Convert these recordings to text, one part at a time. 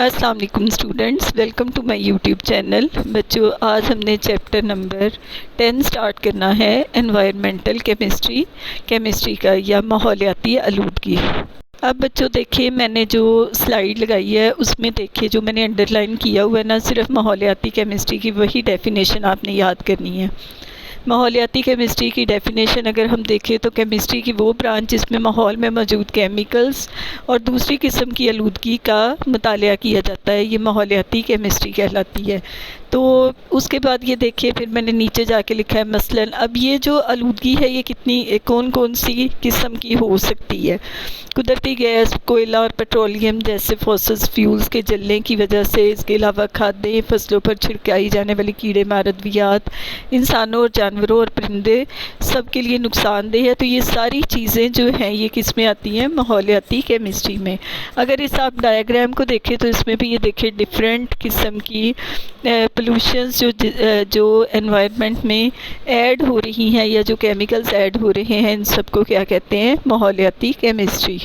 अस्सलाम वालेकुम students, welcome to my YouTube channel. बच्चों, आज हमने चैप्टर नंबर 10 स्टार्ट करना है, एनवायरमेंटल केमिस्ट्री का या माहौलियाती आलूदगी। अब बच्चों देखिए, मैंने जो स्लाइड लगाई है उसमें देखिए जो मैंने अंडरलाइन किया हुआ है ना, सिर्फ माहौलियाती केमिस्ट्री की वही डेफिनेशन आपने याद करनी है। माहौलियाती केमिस्ट्री की डेफिनेशन अगर हम देखें तो केमिस्ट्री की वो ब्रांच जिसमें माहौल में मौजूद केमिकल्स और दूसरी किस्म की आलूदगी का मुतालिया किया जाता है, ये माहौलियाती केमिस्ट्री कहलाती है। तो उसके बाद ये देखिए, फिर मैंने नीचे जाके लिखा है मसलन, अब ये जो आलूदगी है ये कितनी कौन कौन सी किस्म की हो सकती है। कुदरती गैस, कोयला और पेट्रोलियम जैसे फॉसिल फ्यूल्स के जलने की वजह से, इसके अलावा खाद्य फसलों पर छिड़काई जाने वाली कीड़े मार अद्वियात इंसानों और जानवरों और परिंदे सब के लिए नुकसानदेह है। तो ये सारी चीज़ें जो हैं ये किस में आती हैं, माहौलियाती केमिस्ट्री में। अगर इस आप डायग्राम को देखें तो इसमें भी ये देखिए डिफरेंट किस्म की पोल्यूशंस जो एनवायरनमेंट में ऐड हो रही हैं या जो केमिकल्स ऐड हो रहे हैं, इन सबको क्या कहते हैं, माहौलियाती केमिस्ट्री।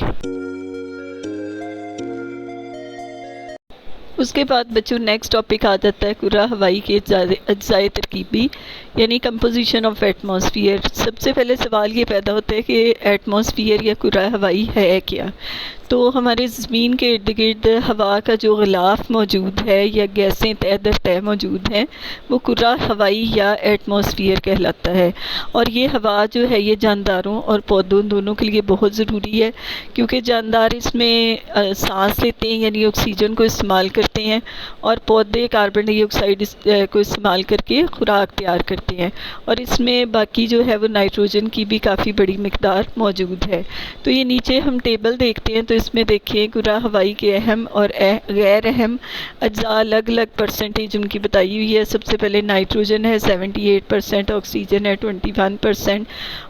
उसके बाद बच्चों नेक्स्ट टॉपिक आ जाता है कुर्रा हवाई के अज्जाए तरकीबी यानी कंपोजिशन ऑफ एटमॉस्फेयर। सबसे पहले सवाल ये पैदा होता है कि एटमॉस्फेयर या कुर्रा हवाई है क्या। तो हमारे ज़मीन के इर्द गिर्द हवा का जो गिलाफ मौजूद है या गैसें तय दर तय मौजूद हैं, वो कुर्रा हवाई या एटमॉस्फेयर कहलाता है। और ये हवा जो है ये जानदारों और पौधों दोनों के लिए बहुत ज़रूरी है, क्योंकि जानदार इसमें सांस लेते हैं यानी ऑक्सीजन को इस्तेमाल करते हैं, और पौधे कार्बन डाइऑक्साइड को इस्तेमाल करके खुराक तैयार करते हैं। और इसमें बाकी जो है वो नाइट्रोजन की भी काफ़ी बड़ी मिकदार मौजूद है। तो ये नीचे हम टेबल देखते हैं तो इसमें देखिए कुर्रा हवाई के अहम और गैर अहम अज्जा अलग अलग परसेंटेज उनकी बताई हुई है। सबसे पहले नाइट्रोजन है 78%, ऑक्सीजन है 21%,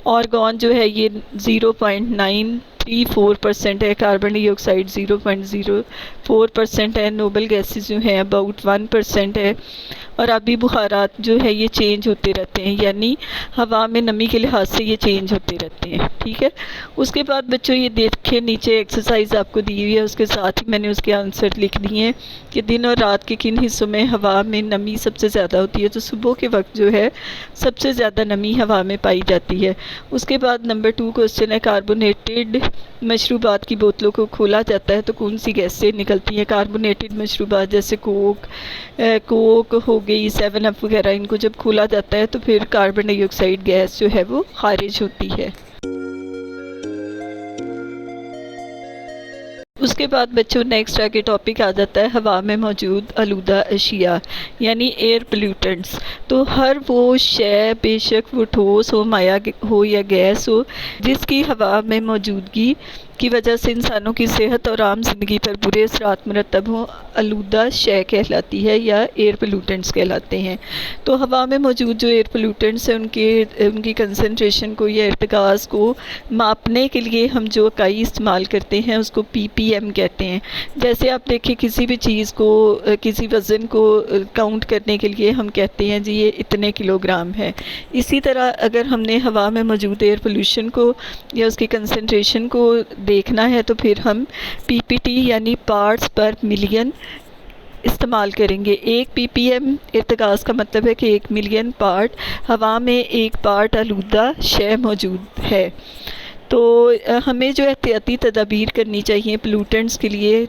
ऑर्गन जो है ये 0.934% है, कार्बन डाइऑक्साइड 0.04% है, नोबल गैसेस जो हैं अबाउट 1% है, और आबी बुखारात जो है ये चेंज होते रहते हैं, यानी हवा में नमी के लिहाज से ये चेंज होते रहते हैं। ठीक है। उसके बाद बच्चों ये देखिए नीचे एक्सरसाइज आपको दी हुई है, उसके साथ ही मैंने उसके आंसर लिख दिए हैं कि दिन और रात के किन हिस्सों में हवा में नमी सबसे ज़्यादा होती है। तो सुबह के वक्त जो है सबसे ज़्यादा नमी हवा में पाई जाती है। उसके बाद नंबर 2 क्वेश्चन है, कार्बोनेटेड मशरूबात की बोतलों को खोला जाता है तो कौन सी गैसें निकलती हैं। कार्बोनेटेड मशरूबात जैसे कोक हो गई, 7 अप वगैरह, इनको जब खोला जाता है तो फिर कार्बन डाइऑक्साइड गैस जो है वो खारिज होती है। उसके बाद बच्चों नेक्स्ट आगे टॉपिक आ जाता है हवा में मौजूद आलूदा अशिया यानी एयर पोल्यूटेंट्स। तो हर वो शय, बेशक वो ठोस हो, माया हो या गैस हो, जिसकी हवा में मौजूदगी की वजह से इंसानों की सेहत और आम जिंदगी पर बुरे असरात मुरतब हों, आलूदा शय कहलाती है या एयर पोल्यूटेंट्स कहलाते हैं। तो हवा में मौजूद जो एयर पोल्यूटेंट्स हैं उनकी कंसंट्रेशन को या इर्तिकाज़ को मापने के लिए हम जो इकाई इस्तेमाल करते हैं उसको ppm कहते हैं। जैसे आप देखिए किसी भी चीज़ को, किसी वज़न को काउंट करने के लिए हम कहते हैं जी ये इतने किलोग्राम है। इसी तरह अगर हमने हवा में मौजूद एयर पोल्यूशन को या उसकी कंसंट्रेशन को देखना है तो फिर हम ppt यानी पार्ट्स पर मिलियन इस्तेमाल करेंगे। 1 ppm इर्तिकाज़ का मतलब है कि 1 मिलियन पार्ट हवा में 1 पार्ट आलूदा शय मौजूद है। तो हमें जो एहतियाती तदाबीर करनी चाहिए पोल्यूटेंट्स के लिए।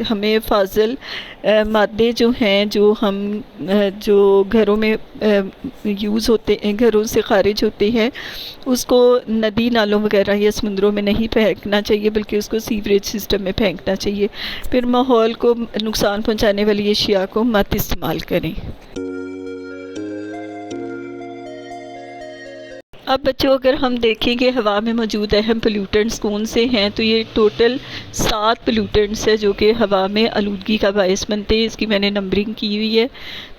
हमें फाजिल मादे जो हैं जो घरों में यूज़ होते हैं, घरों से ख़ारिज होते हैं, उसको नदी नालों वगैरह या समुद्रों में नहीं फेंकना चाहिए, बल्कि उसको सीवरेज सिस्टम में फेंकना चाहिए। फिर माहौल को नुकसान पहुँचाने वाली अशिया को मत इस्तेमाल करें। अब बच्चों अगर हम देखें कि हवा में मौजूद अहम पोल्यूटेंट्स कौन से हैं, तो ये टोटल 7 पोल्यूटेंट्स है जो कि हवा में आलूदगी का बायस बनते हैं। इसकी मैंने नंबरिंग की हुई है।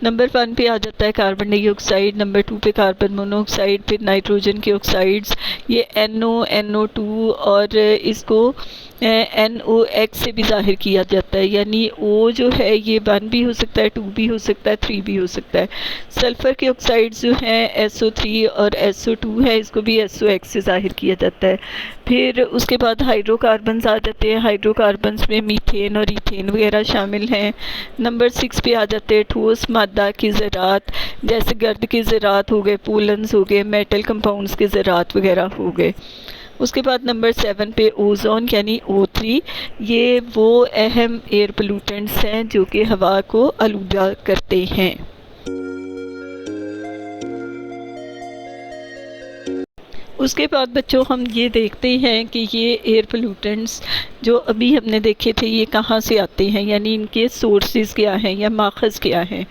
नंबर 1 पे आ जाता है कार्बन डाइऑक्साइड, नंबर 2 पे कार्बन मोनोऑक्साइड, फिर नाइट्रोजन के ऑक्साइड्स, ये NO, और इसको NOx से भी ज़ाहिर किया जाता है, यानी O जो है ये 1 भी हो सकता है, 2 भी हो सकता है, 3 भी हो सकता है। सल्फ़र के ऑक्साइड्स जो हैं SO3 और SO2 है, इसको भी SOx से ज़ाहिर किया जाता है। फिर उसके बाद हाइड्रोकार्बन्स आ जाते हैं। हाइड्रोकार्बन्स में मीथेन और ईथेन वगैरह शामिल हैं। नंबर 6 पे आ जाते हैं ठोस मादा के ज़रात, जैसे गर्द के ज़रात हो गए, पोलन्स हो गए, मेटल कंपाउंड्स के ज़रात वगैरह हो गए। उसके बाद नंबर 7 पे ओज़ोन यानी O3, ये वो अहम एयर पोल्यूटेंट्स हैं जो कि हवा को आलूदा करते हैं। उसके बाद बच्चों हम ये देखते हैं कि ये एयर पोल्यूटेंट्स जो अभी हमने देखे थे ये कहाँ से आते हैं, यानी इनके सोर्सेज क्या हैं या माखज़ क्या हैं।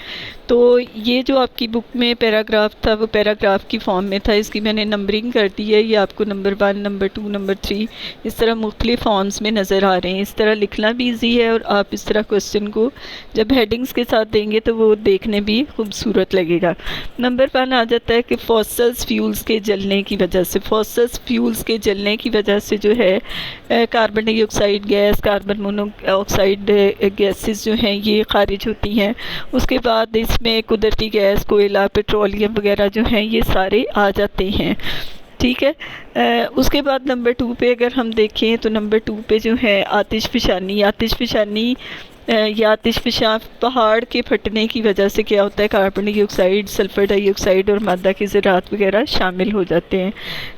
तो ये जो आपकी बुक में पैराग्राफ था वो पैराग्राफ की फॉर्म में था, इसकी मैंने नंबरिंग कर दी है। ये आपको नंबर 1, नंबर 2, नंबर 3 इस तरह मुख्तलिफ फॉर्म्स में नज़र आ रहे हैं। इस तरह लिखना भी ईजी है और आप इस तरह क्वेश्चन को जब हेडिंग्स के साथ देंगे तो वो देखने भी खूबसूरत लगेगा। नंबर 1 आ जाता है कि फॉसल्स फ्यूल्स के जलने की वजह से, फॉसल्स फ्यूल्स के जलने की वजह से जो है carbon dioxide gas, carbon monoxide gases जो हैं ये खारिज होती हैं। उसके बाद इसमें कुदरती गैस, कोयला, पेट्रोलियम वगैरह जो हैं ये सारे आ जाते हैं। ठीक है। उसके बाद नंबर 2 पे अगर हम देखें तो नंबर 2 पे जो है आतिशफ़शानी, आतिशफ़शानी या आतिशफ़शां पहाड़ के फटने की वजह से क्या होता है, कार्बन डाइऑक्साइड, सल्फ़र डाइऑक्साइड और मादा के ज़रात वगैरह शामिल हो जाते हैं।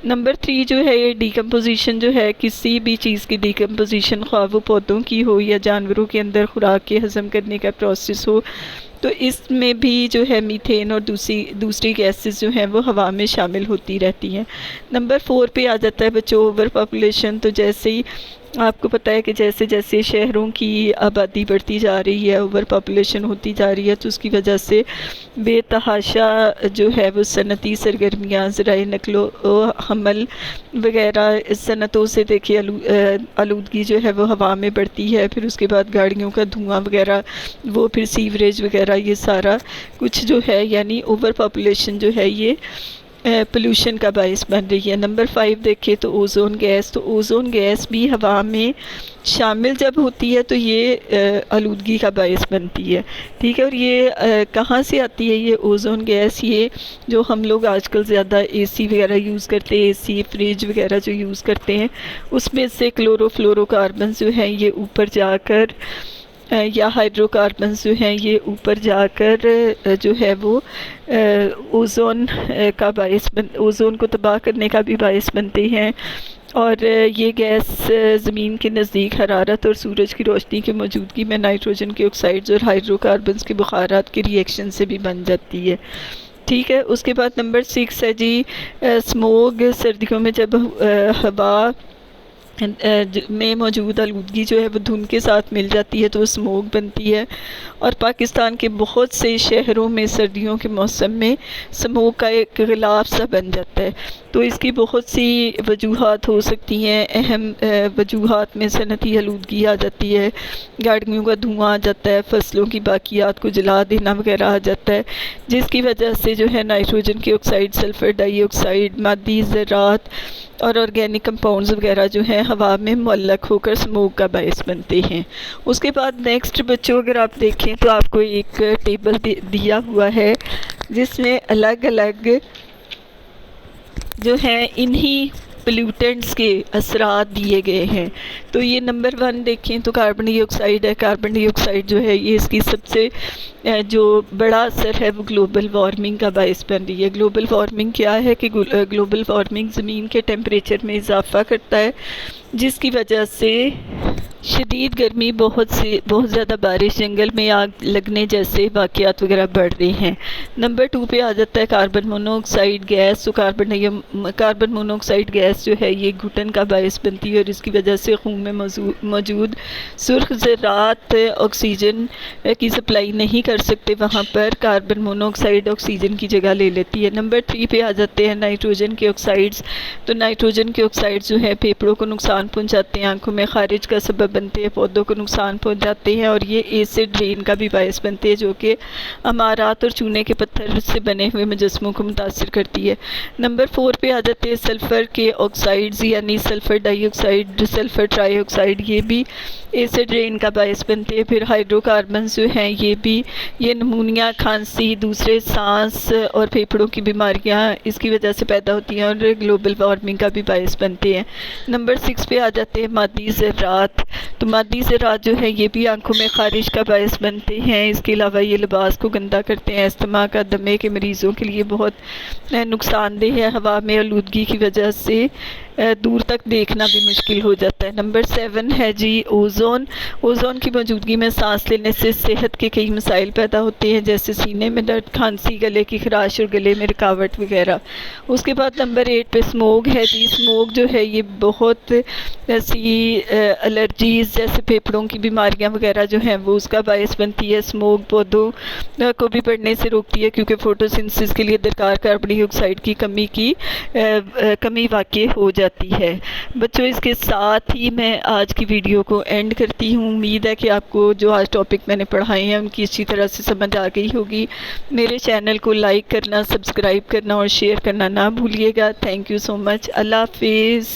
नंबर 3 जो है ये डिकम्पोजिशन जो है, किसी भी चीज़ की डिकम्पोजिशन, ख्वाह वो पौधों की हो या जानवरों के अंदर खुराक के हज़म करने का प्रोसेस हो, तो इसमें भी जो है मीथेन और दूसरी गैसेस जो हैं वो हवा में शामिल होती रहती हैं। नंबर 4 पे आ जाता है बच्चों ओवर पॉपुलेशन। तो जैसे ही आपको पता है कि जैसे जैसे शहरों की आबादी बढ़ती जा रही है, ओवर पॉपुलेशन होती जा रही है, तो उसकी वजह से बेतहाशा जो है वो सनती सरगर्मियाँ, ज़राए नकलो हमल वगैरह सनतों से देखिए आलूदगी जो है वो हवा में बढ़ती है। फिर उसके बाद गाड़ियों का धुआं वगैरह, वो फिर सीवरेज वगैरह, ये सारा कुछ जो है यानी ओवर पॉपुलेशन जो है ये पोल्यूशन का बायस बन रही है। नंबर 5 देखें तो ओज़ोन गैस, तो ओज़ोन गैस भी हवा में शामिल जब होती है तो ये आलूदगी का बायस बनती है। ठीक है। और ये कहाँ से आती है ये ओज़ोन गैस, ये जो हम लोग आजकल ज़्यादा एसी वगैरह यूज़ करते हैं, एसी फ्रिज वगैरह जो यूज़ करते हैं, उसमें से क्लोरोफ्लोरोकार्बन जो हैं ये ऊपर जाकर या हाइड्रोकार्बन्स जो हैं ये ऊपर जाकर जो है वो ओज़ोन का बायस ओज़ोन को तबाह करने का भी बायस बनते हैं। और ये गैस ज़मीन के नज़दीक हरारत और सूरज की रोशनी की मौजूदगी में नाइट्रोजन के ऑक्साइड्स और हाइड्रोकार्बन्स के बुखारात के रिएक्शन से भी बन जाती है। ठीक है। उसके बाद नंबर 6 है जी स्मोग। सर्दियों में जब हवा में मौजूद आलूदगी जो है वो धुंध के साथ मिल जाती है तो वो स्मोक बनती है। और पाकिस्तान के बहुत से शहरों में सर्दियों के मौसम में स्मोक का एक गिलाफ सा बन जाता है। तो इसकी बहुत सी वजूहात हो सकती हैं। अहम वजूहात में सनती आलूदगी आ जाती है, गाड़ियों का धुआं आ जाता है, फसलों की बाकियात को जला देना वगैरह आ जाता है, जिसकी वजह से जो है नाइट्रोजन की ऑक्साइड, सल्फ़र डाइऑक्साइड, मादी ज़रात और ऑर्गेनिक कंपाउंड्स वगैरह जो हैं हवा में मुअल्लक़ होकर स्मोक का बायस बनते हैं। उसके बाद नेक्स्ट बच्चों अगर आप देखें तो आपको एक टेबल दिया हुआ है जिसमें अलग अलग जो है इन्हीं पोल्यूटेंट्स के असरात दिए गए हैं। तो ये नंबर 1 देखें तो कार्बन डाइऑक्साइड है। कार्बन डाइऑक्साइड जो है ये इसकी सबसे जो बड़ा असर है वो ग्लोबल वार्मिंग का बायस बन रही है। ग्लोबल वार्मिंग क्या है कि ग्लोबल वार्मिंग ज़मीन के टेम्परेचर में इजाफ़ा करता है, जिसकी वजह से शदीद गर्मी, बहुत ज़्यादा बारिश, जंगल में आग लगने जैसे वाक़यात वगैरह बढ़ रहे हैं। नंबर 2 पे आ जाता है कार्बन मोनोऑक्साइड गैस। तो कार्बन मोनोऑक्साइड गैस जो है ये घुटन का बायस बनती है और इसकी वजह से खून में मौजूद सुर्ख ज़रात ऑक्सीजन की सप्लाई नहीं कर सकते, वहाँ पर कार्बन मोनोऑक्साइड ऑक्सीजन की जगह ले लेती है। नंबर 3 पे आ जाते हैं नाइट्रोजन के ऑक्साइड्स। तो नाइट्रोजन के ऑक्साइड्स जो है फेफड़ों को नुकसान पहुँचाते हैं, आँखों में खारिज का सबब बनते हैं, पौधों को नुकसान पहुंचाते हैं और ये एसिड रेन का भी बायस बनते हैं जो कि अमारात और चूने के पत्थर से बने हुए मुजस्मों को मुतासिर करती है। नंबर 4 पे आ जाते हैं सल्फ़र के ऑक्साइड्स यानी सल्फ़र डाइऑक्साइड, सल्फ़र ट्राईऑक्साइड, ये भी एसिड रेन का बायस बनते हैं। फिर हाइड्रोकार्बन जो हैं ये नमूनिया, खांसी, दूसरे सांस और फेफड़ों की बीमारियां इसकी वजह से पैदा होती हैं और ग्लोबल वार्मिंग का भी बायस बनते हैं। नंबर 6 पे आ जाते हैं मादी ज़रात। तो मादी ज़रात जो है ये भी आंखों में ख़ारिश का बायस बनते हैं। इसके अलावा ये लिबास को गंदा करते हैं। अस्थमा का, दमे के मरीज़ों के लिए बहुत नुकसानदेह है। हवा में आलूदगी की वजह से दूर तक देखना भी मुश्किल हो जाता है। नंबर 7 है जी ओज़ोन। ओज़ोन की मौजूदगी में सांस लेने से सेहत के कई मसाइल पैदा होते हैं, जैसे सीने में दर्द, खांसी, गले की खराश और गले में रुकावट वगैरह। उसके बाद नंबर 8 पे स्मोक है जी। स्मोक जो है ये बहुत ऐसी एलर्जीज़ जैसे फेफड़ों की बीमारियां वगैरह जो हैं वो उसका बायस बनती है। स्मोक पौधों को भी बढ़ने से रोकती है क्योंकि फोटोसिंथेसिस के लिए दरकार कार्बन डाइऑक्साइड की कमी वाक़ई हो जाती है। बच्चों, इसके साथ ही मैं आज की वीडियो को एंड करती हूँ। उम्मीद है कि आपको जो आज टॉपिक मैंने पढ़ाए हैं उनकी अच्छी तरह से समझ आ गई होगी। मेरे चैनल को लाइक करना, सब्सक्राइब करना और शेयर करना ना भूलिएगा। Thank you so much. अल्लाह हाफिज़।